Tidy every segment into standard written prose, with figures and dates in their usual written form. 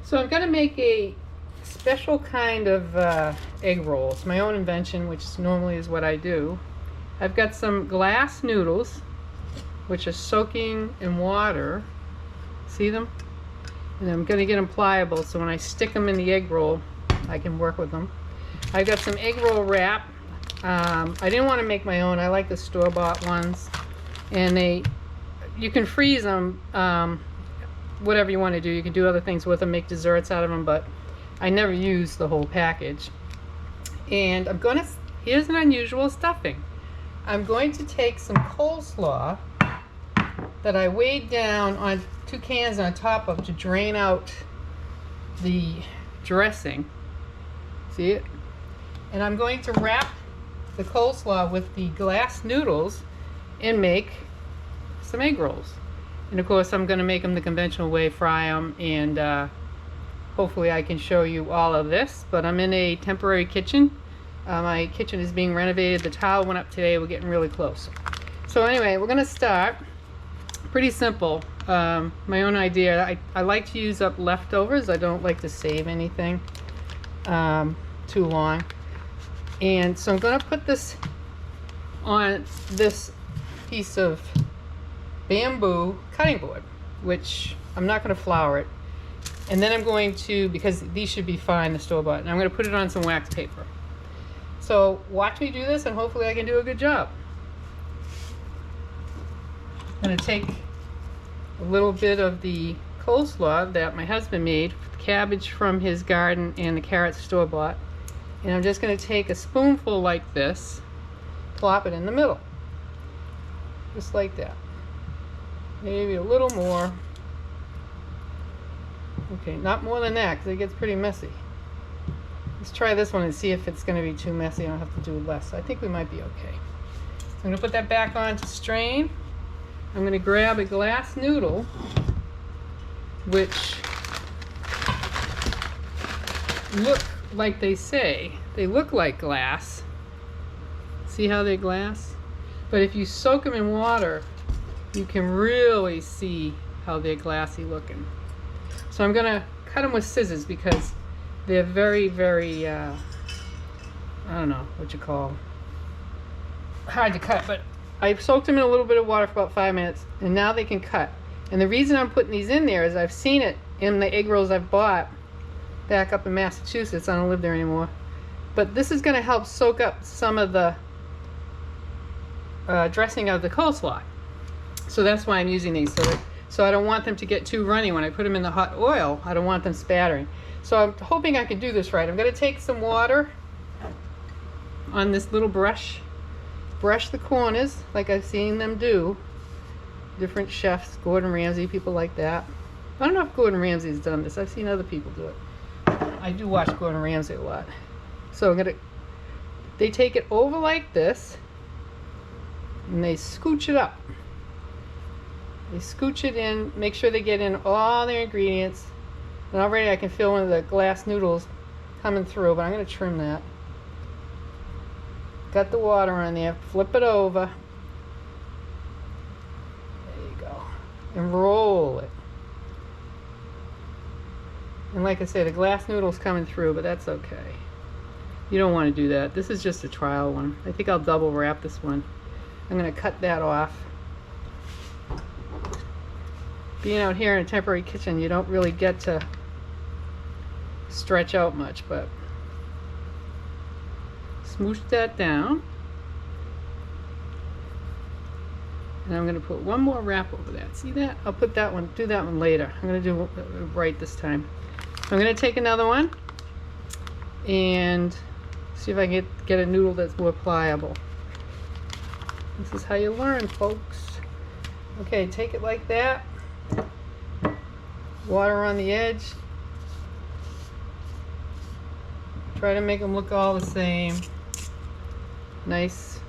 So I'm going to make a special kind of egg roll. It's my own invention, which normally is what I do. I've got some glass noodles, which are soaking in water. See them? And I'm going to get them pliable, so when I stick them in the egg roll, I can work with them. I've got some egg roll wrap. I didn't want to make my own. I like the store-bought ones. And you can freeze them, whatever you want to do. You can do other things with them, make desserts out of them, but I never use the whole package. And here's an unusual stuffing. I'm going to take some coleslaw that I weighed down on 2 cans on top of to drain out the dressing. See it? And I'm going to wrap the coleslaw with the glass noodles and make some egg rolls. And of course I'm going to make them the conventional way, fry them, and hopefully I can show you all of this. But I'm in a temporary kitchen. My kitchen is being renovated. The tile went up today. We're getting really close. So anyway, we're going to start. Pretty simple. My own idea. I like to use up leftovers. I don't like to save anything too long. And so I'm going to put this on this piece of bamboo cutting board, which I'm not going to flour it. And then I'm going to, because these should be fine, the store-bought, and I'm going to put it on some wax paper. So watch me do this, and hopefully I can do a good job. I'm going to take a little bit of the coleslaw that my husband made, cabbage from his garden and the carrots store-bought, and I'm just going to take a spoonful like this, plop it in the middle, just like that. Maybe a little more. Okay, not more than that, because it gets pretty messy. Let's try this one and see if it's going to be too messy. I don't have to do less. I think we might be okay. So I'm going to put that back on to strain. I'm going to grab a glass noodle, which look like they say. They look like glass. See how they're glass? But if you soak them in water, you can really see how they're glassy looking. So I'm going to cut them with scissors because they're very, very, I don't know what you call them. Hard to cut, but I soaked them in a little bit of water for about 5 minutes, and now they can cut. And the reason I'm putting these in there is I've seen it in the egg rolls I've bought back up in Massachusetts. I don't live there anymore. But this is going to help soak up some of the dressing of the coleslaw. So that's why I'm using these. So I don't want them to get too runny when I put them in the hot oil. I don't want them spattering. So I'm hoping I can do this right. I'm going to take some water on this little brush. Brush the corners like I've seen them do. Different chefs, Gordon Ramsay, people like that. I don't know if Gordon Ramsay's done this. I've seen other people do it. I do watch Gordon Ramsay a lot. So they take it over like this, and they scooch it up. They scooch it in, make sure they get in all their ingredients. And already I can feel one of the glass noodles coming through, but I'm going to trim that. Got the water on there, flip it over. There you go. And roll it. And like I say, the glass noodle's coming through, but that's okay. You don't want to do that. This is just a trial one. I think I'll double wrap this one. I'm going to cut that off. Being out here in a temporary kitchen, you don't really get to stretch out much, but smoosh that down. And I'm going to put one more wrap over that. See that? I'll put that one, do that one later. I'm going to do it right this time. I'm going to take another one and see if I can get a noodle that's more pliable. This is how you learn, folks. Okay, take it like that. Water on the edge. Try to make them look all the same. Nice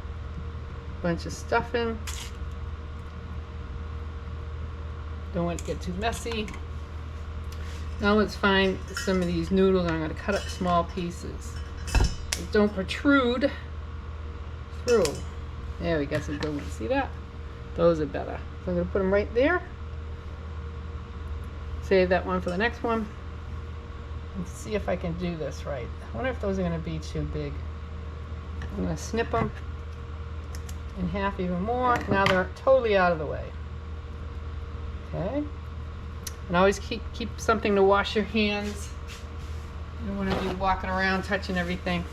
bunch of stuffing. Don't want it to get too messy. Now let's find some of these noodles. I'm going to cut up small pieces. They don't protrude through. There, we got some good ones. See that? Those are better. So I'm going to put them right there. Save that one for the next one. Let's see if I can do this right. I wonder if those are going to be too big. I'm going to snip them in half even more. Now they're totally out of the way. Okay. And always keep something to wash your hands. You don't want to be walking around touching everything.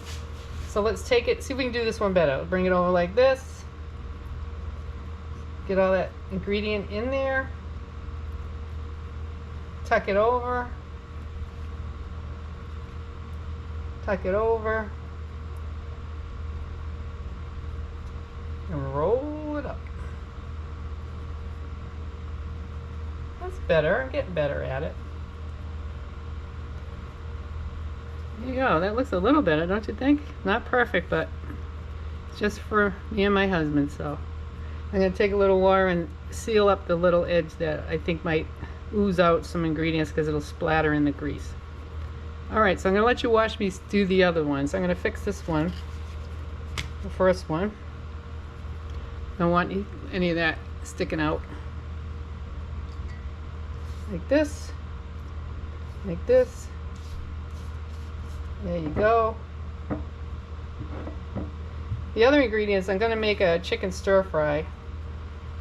So let's take it, see if we can do this one better. Bring it over like this. Get all that ingredient in there. Tuck it over. Tuck it over. And roll it up. That's better. I'm getting better at it. There you go. That looks a little better, don't you think? Not perfect, but it's just for me and my husband. So I'm going to take a little water and seal up the little edge that I think might ooze out some ingredients because it'll splatter in the grease. Alright, so I'm going to let you watch me do the other ones. I'm going to fix this one, the first one. Don't want any of that sticking out. Like this. Like this. There you go. The other ingredients, I'm going to make a chicken stir fry.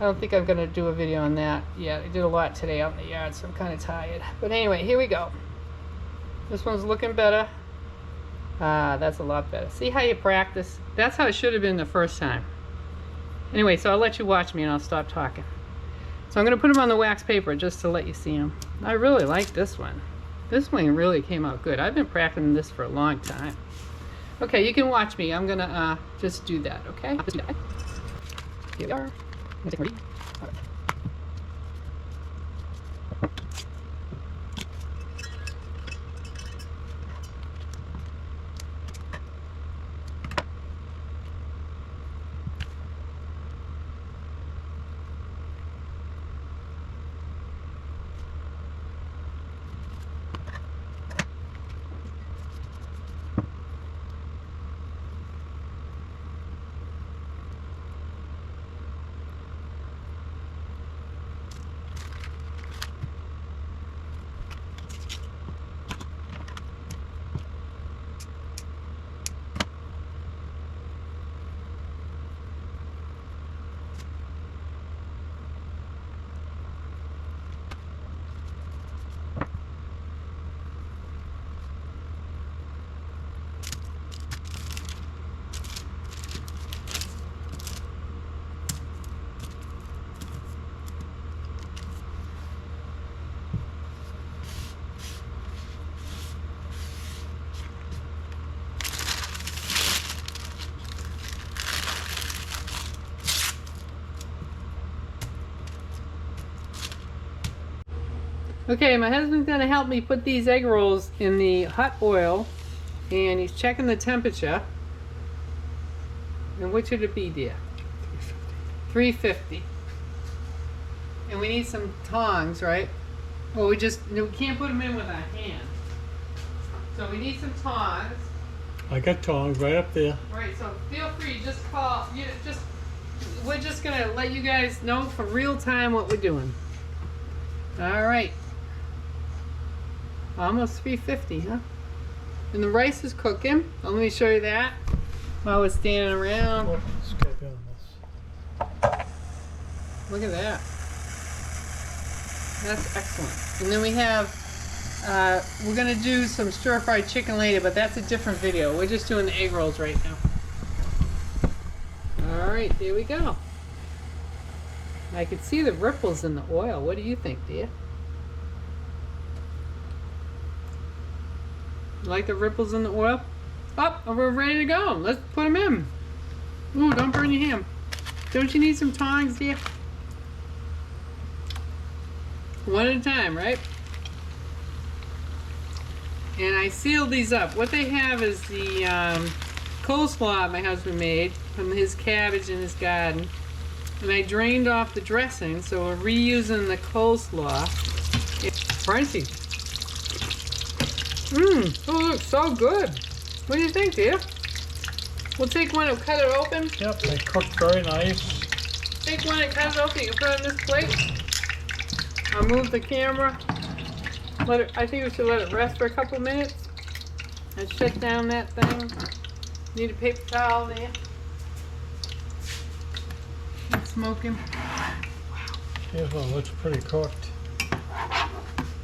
I don't think I'm going to do a video on that yet. I did a lot today out in the yard, so I'm kind of tired. But anyway, here we go. This one's looking better. Ah, that's a lot better. See how you practice? That's how it should have been the first time. Anyway, so I'll let you watch me and I'll stop talking. So I'm going to put them on the wax paper just to let you see them. I really like this one. This one really came out good. I've been practicing this for a long time. Okay, you can watch me. I'm going to just do that, okay? Just do that. Here we are. I'm going to take more. All right. Okay, my husband's going to help me put these egg rolls in the hot oil, and he's checking the temperature. And what should it be, dear? 350. And we need some tongs, right? Well, we can't put them in with our hands. So we need some tongs. I got tongs right up there. Right, so feel free, just call. We're just going to let you guys know for real time what we're doing. All right. Almost 350, huh? And the rice is cooking. Let me show you that while we're standing around. Oh, let's get on this. Look at that. That's excellent. And then we have, we're going to do some stir-fried chicken later, but that's a different video. We're just doing the egg rolls right now. All right, there we go. I can see the ripples in the oil. What do you think, dear? Like the ripples in the oil? Oh, we're ready to go. Let's put them in. Ooh, don't burn your hand. Don't you need some tongs, dear? One at a time, right? And I sealed these up. What they have is the coleslaw my husband made from his cabbage in his garden. And I drained off the dressing, so we're reusing the coleslaw. It's crunchy. Mmm, oh, looks so good. What do you think, dear? We'll take one and cut it open. Yep, they cooked very nice. Take one and cut it open. You can put it on this plate. I'll move the camera. I think we should let it rest for a couple minutes and shut down that thing. Need a paper towel there. It's smoking. This one looks pretty cooked.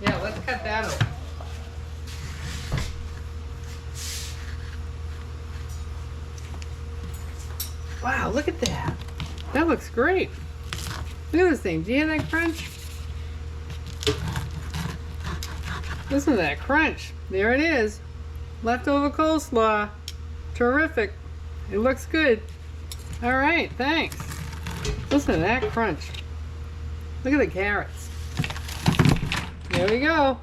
Yeah, let's cut that open. Wow, look at that. That looks great. Look at this thing. Do you hear that crunch? Listen to that crunch. There it is. Leftover coleslaw. Terrific. It looks good. All right, thanks. Listen to that crunch. Look at the carrots. There we go.